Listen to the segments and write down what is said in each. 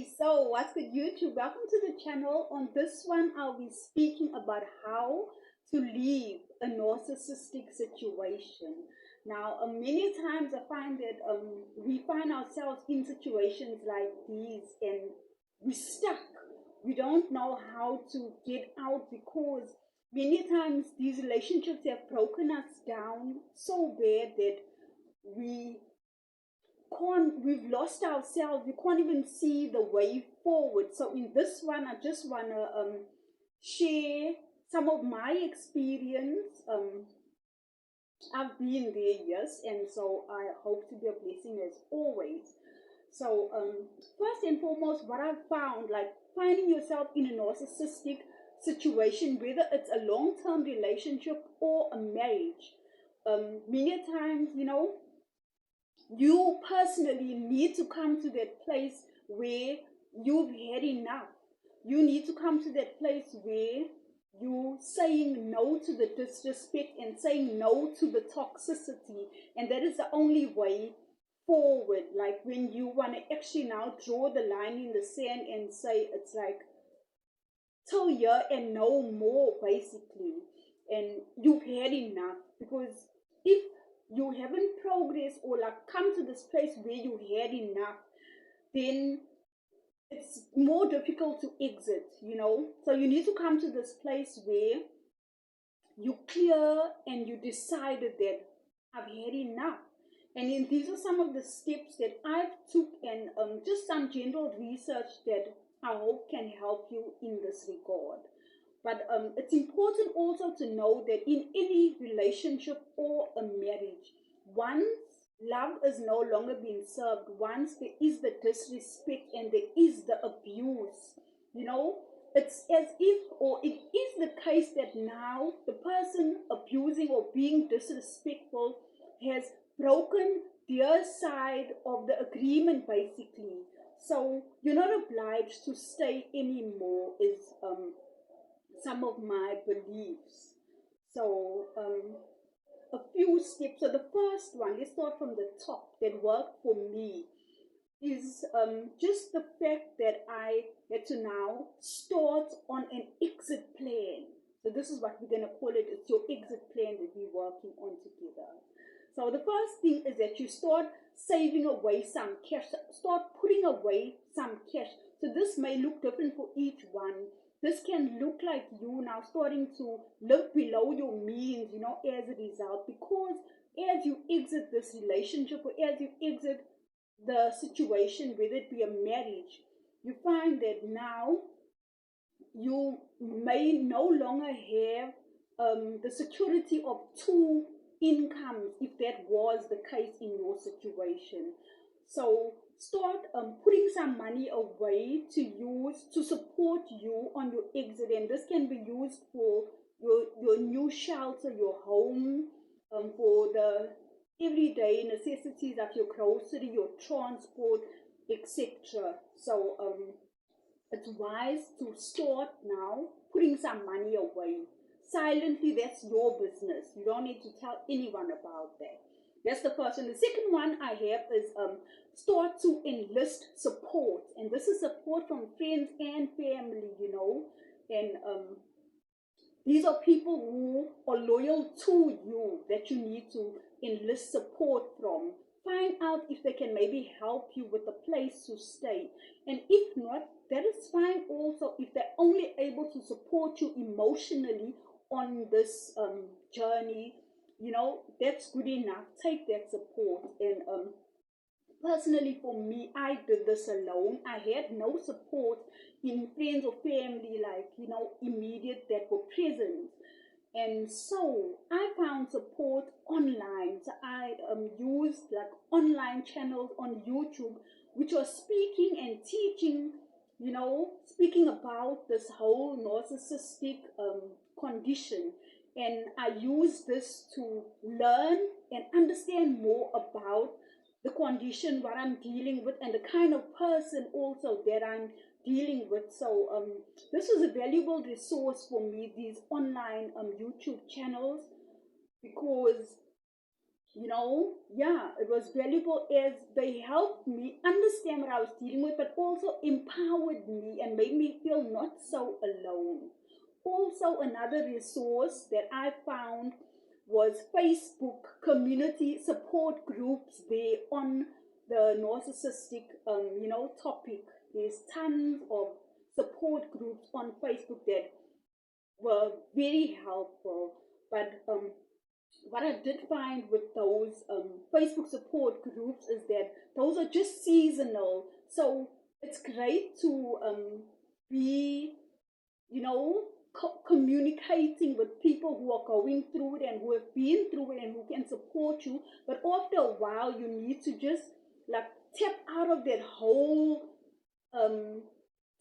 Hey, so what's good, YouTube? Welcome to the channel. On this one, I'll be speaking about how to leave a narcissistic situation. Now, many times I find that we find ourselves in situations like these and we're stuck. We don't know how to get out because many times these relationships have broken us down so bad that we we've lost ourselves. We can't even see the way forward. So in this one, I just want to share some of my experience. I've been there, yes, and so I hope to be a blessing as always. So first and foremost, what I've found, like finding yourself in a narcissistic situation, whether it's a long-term relationship or a marriage, many times, you personally need to come to that place where you've had enough. You need to come to that place where you saying no to the disrespect and saying no to the toxicity, and that is the only way forward. Like when you want to actually now draw the line in the sand and say it's like till here and no more, basically, and you've had enough. Because if you haven't progressed or like come to this place where you had enough, then it's more difficult to exit, So you need to come to this place where you clear and you decided that I've had enough. And then these are some of the steps that I've took, and just some general research that I hope can help you in this regard. But it's important also to know that in any relationship or a marriage, once love is no longer being served, once there is the disrespect and there is the abuse, it's as if, or it is the case that now the person abusing or being disrespectful has broken their side of the agreement, basically. So you're not obliged to stay anymore, is some of my beliefs. So a few steps. So the first one, let's start from the top, that worked for me, is just the fact that I had to now start on an exit plan. So this is what we're going to call it. It's your exit plan that we're working on together. So the first thing is that you start saving away some cash. Start putting away some cash. So this may look different for each one. This can look like you now starting to live below your means, as a result. Because as you exit this relationship or as you exit the situation, whether it be a marriage, you find that now you may no longer have the security of two incomes, if that was the case in your situation. So start putting some money away to use to support you on your exit, and this can be used for your new shelter, your home, for the everyday necessities of your grocery, your transport, etc. So it's wise to start now putting some money away. Silently, that's your business. You don't need to tell anyone about that. That's the first one. The second one I have is start to enlist support. And this is support from friends and family, And these are people who are loyal to you that you need to enlist support from. Find out if they can maybe help you with a place to stay. And if not, that is fine also. If they're only able to support you emotionally on this journey, that's good enough. Take that support. And personally, for me, I did this alone. I had no support in friends or family, like, immediate, that were present. And so I found support online. So I used like online channels on YouTube, which are speaking and teaching, speaking about this whole narcissistic condition. And I use this to learn and understand more about the condition, what I'm dealing with, and the kind of person also that I'm dealing with. So this was a valuable resource for me, these online YouTube channels, because yeah, it was valuable as they helped me understand what I was dealing with, but also empowered me and made me feel not so alone. Also, another resource that I found was Facebook community support groups there on the narcissistic, topic. There's tons of support groups on Facebook that were very helpful. But what I did find with those Facebook support groups is that those are just seasonal. So it's great to be, communicating with people who are going through it and who have been through it and who can support you. But after a while, you need to just like tap out of that whole um,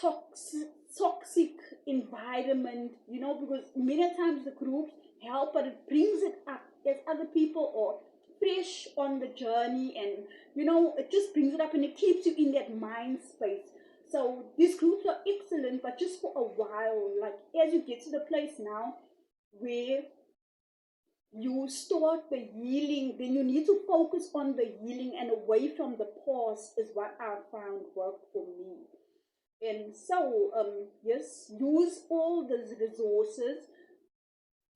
toxic environment, because many times the groups help, but it brings it up as other people are fresh on the journey, and it just brings it up and it keeps you in that mind space. So these groups are excellent, but just for a while, like as you get to the place now where you start the healing, then you need to focus on the healing and away from the past is what I found worked for me. And so, yes, use all these resources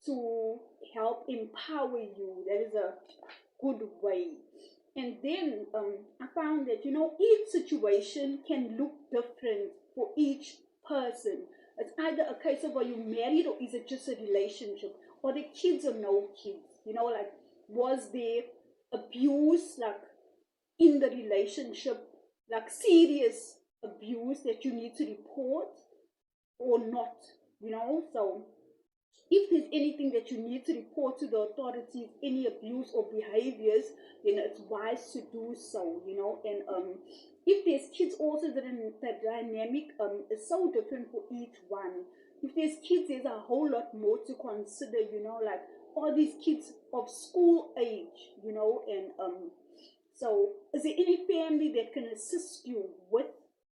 to help empower you. That is a good way. And then I found that, each situation can look different for each person. It's either a case of are you married or is it just a relationship? Or the kids or no kids? Like, was there abuse, like, in the relationship, like serious abuse that you need to report or not? So if there's anything that you need to report to the authorities, any abuse or behaviors, then it's wise to do so, and if there's kids also, the dynamic is so different for each one. If there's kids, there's a whole lot more to consider, like all these kids of school age, and so is there any family that can assist you with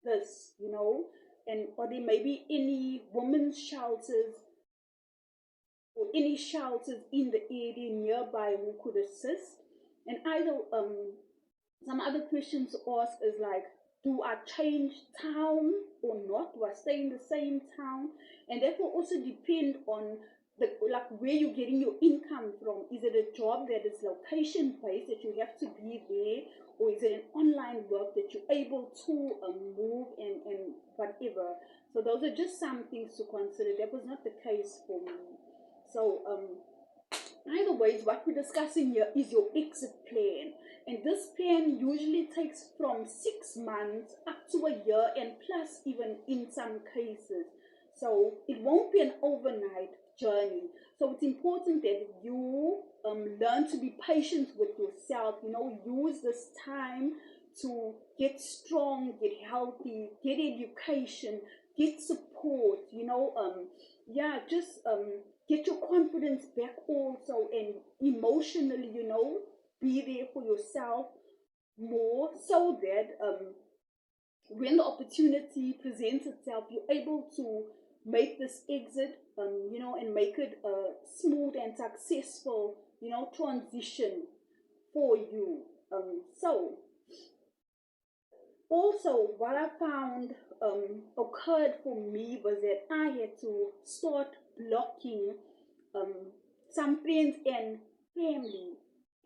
this, and or there may be any women's shelters or any shelters in the area nearby who could assist. And either some other questions to ask is like, do I change town or not? Do I stay in the same town? And that will also depend on like where you're getting your income from. Is it a job that is location based that you have to be there, or is it an online work that you're able to move and whatever? So those are just some things to consider. That was not the case for me. So either ways, what we're discussing here is your exit plan. And this plan usually takes from 6 months up to a year, and plus even in some cases. So it won't be an overnight journey. So it's important that you learn to be patient with yourself. Use this time to get strong, get healthy, get education, get support. Just get your confidence back also, and emotionally, be there for yourself more, so that when the opportunity presents itself, you're able to make this exit, and make it a smooth and successful, transition for you. So also, what I found occurred for me was that I had to start blocking some friends and family.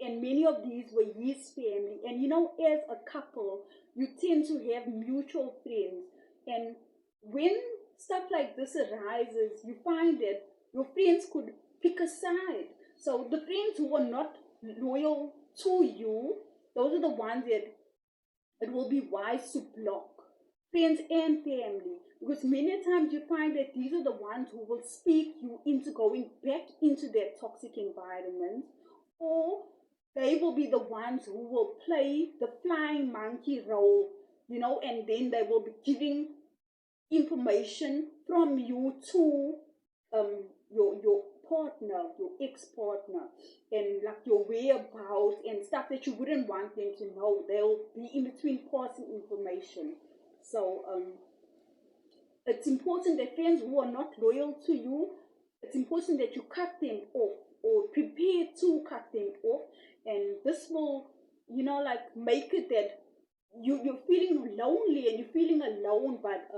And many of these were his family. And as a couple, you tend to have mutual friends. And when stuff like this arises, you find that your friends could pick a side. So the friends who are not loyal to you, those are the ones that it will be wise to block. Friends and family. Because many times you find that these are the ones who will speak you into going back into that toxic environment, or they will be the ones who will play the flying monkey role, and then they will be giving information from you to your partner, your ex-partner, and like your whereabouts and stuff that you wouldn't want them to know. They'll be in between passing information. So it's important that friends who are not loyal to you, it's important that you cut them off or prepare to cut them off. And this will, like make it that you're feeling lonely and you're feeling alone, but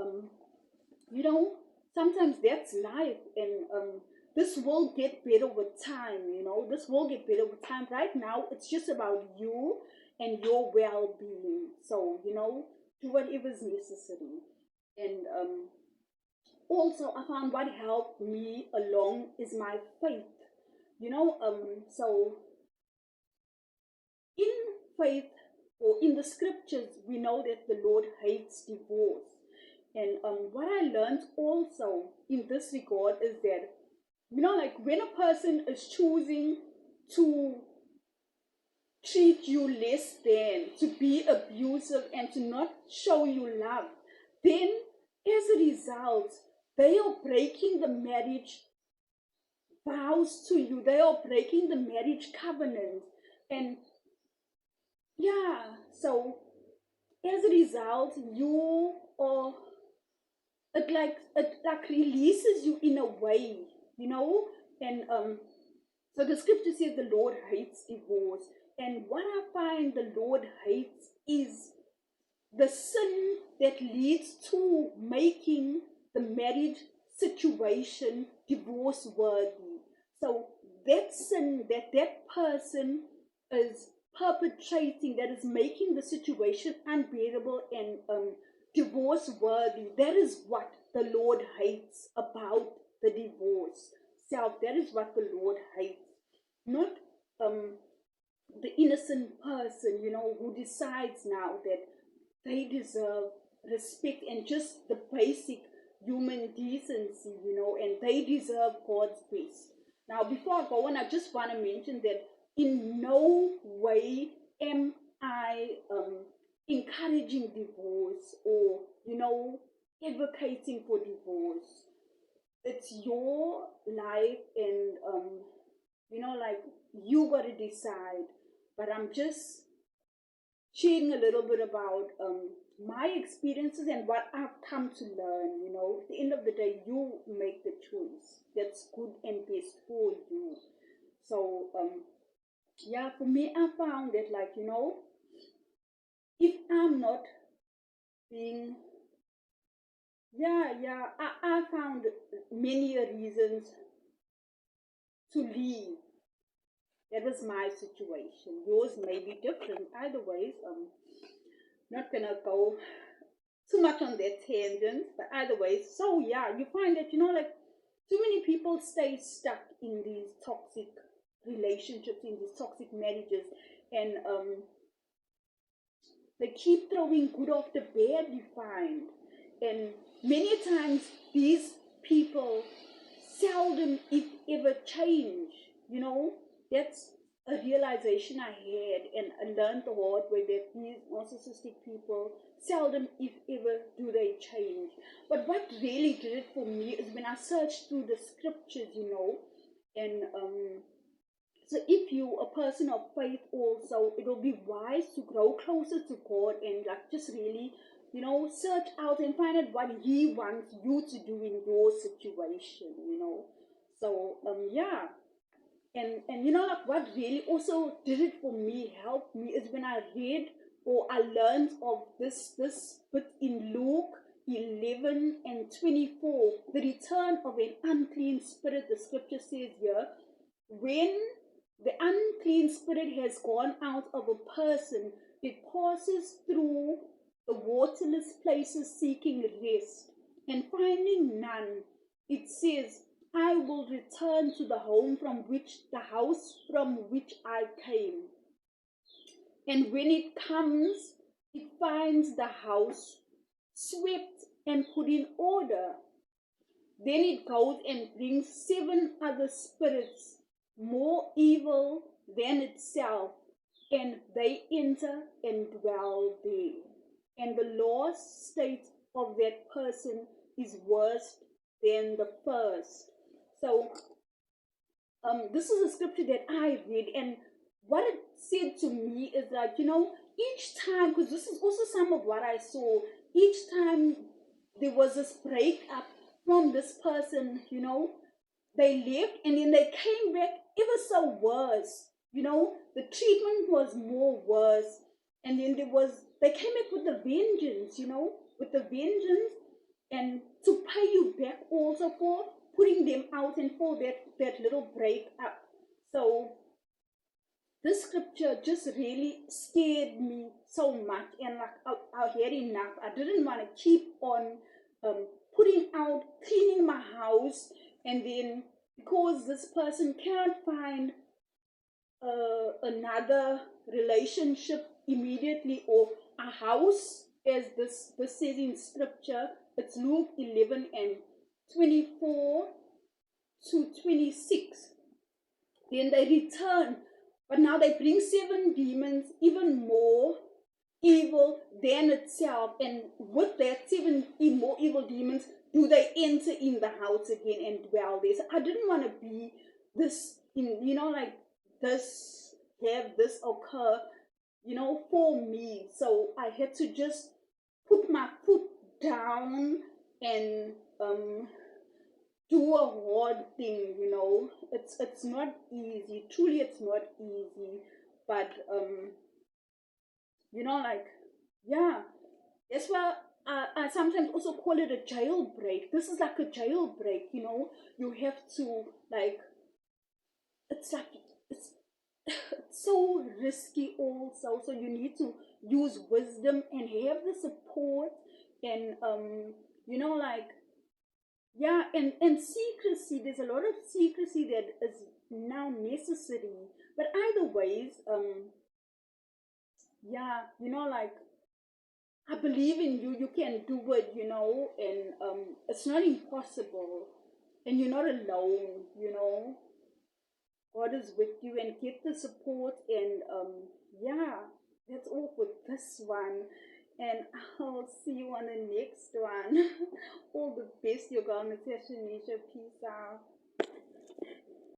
you know, sometimes that's life, and this will get better with time. This will get better with time. Right now, it's just about you and your well-being. So do whatever's necessary. And also, I found what helped me along is my faith. So in faith, or in the scriptures, we know that the Lord hates divorce. And what I learned also in this regard is that, like when a person is choosing to treat you less than, to be abusive, and to not show you love, then as a result, they are breaking the marriage vows to you. They are breaking the marriage covenant. And yeah, so as a result, you are, it like releases you in a way, and so the scripture says the Lord hates divorce. And what I find the Lord hates is the sin that leads to making the marriage situation divorce worthy. So that sin that person is perpetrating, that is making the situation unbearable and divorce worthy, that is what the Lord hates about the divorce self. That is what the Lord hates, not the innocent person, who decides now that they deserve respect and just the basic human decency, and they deserve God's best. Now, before I go on, I just want to mention that in no way am I encouraging divorce or, advocating for divorce. It's your life, and, like you got to decide. But I'm just sharing a little bit about my experiences and what I've come to learn. At the end of the day, you make the choice that's good and best for you. So yeah, for me, I found that, like, if I'm not being, I found many reasons to leave. That was my situation. Yours may be different. Either ways, not gonna go too much on that tangent, but either way. So yeah, you find that, like, too many people stay stuck in these toxic relationships, in these toxic marriages, and they keep throwing good off the bad, you find. And many times these people seldom, if ever, change. That's a realization I had, and I learned the hard way that these narcissistic people seldom, if ever, do they change. But what really did it for me is when I searched through the scriptures, and so if you a person of faith also, it will be wise to grow closer to God and, like, just really, search out and find out what He wants you to do in your situation. So yeah. And like, what really also did it for me, helped me, is when I read or I learned of this bit in Luke 11:24, the return of an unclean spirit. The scripture says here, when the unclean spirit has gone out of a person, it passes through the waterless places seeking rest, and finding none, it says, I will return to the house from which I came. And when it comes, it finds the house swept and put in order. Then it goes and brings 7 other spirits more evil than itself, and they enter and dwell there. And the last state of that person is worse than the first. So this is a scripture that I read, and what it said to me is that, each time, because this is also some of what I saw, each time there was this breakup from this person, they left and then they came back ever so worse, the treatment was more worse. And then they came up with the vengeance, with the vengeance, and to pay you back also for putting them out and for that little break up. So this scripture just really scared me so much, and like I had enough. I didn't want to keep on putting out, cleaning my house, and then because this person cannot find another relationship immediately, or a house, as this says in scripture. It's Luke 11 and 24 to 26. Then they return, but now they bring 7 demons, even more evil than itself, and with that 7 more evil demons do they enter in the house again and dwell there. So I didn't want to be this, like this, have this occur, for me. So I had to just put my foot down and do a hard thing. It's not easy. Truly, it's not easy. But like, yeah, that's why I sometimes also call it a jailbreak. This is like a jailbreak. You have to, like, it's like it's so risky also. So you need to use wisdom and have the support, and like, yeah, and secrecy. There's a lot of secrecy that is now necessary. But either ways, yeah, like, I believe in you. You can do it, and it's not impossible, and you're not alone. God is with you, and get the support, and yeah, that's all for this one. And I'll see you on the next one. All the best, your girl Natasha Nisha. Peace out.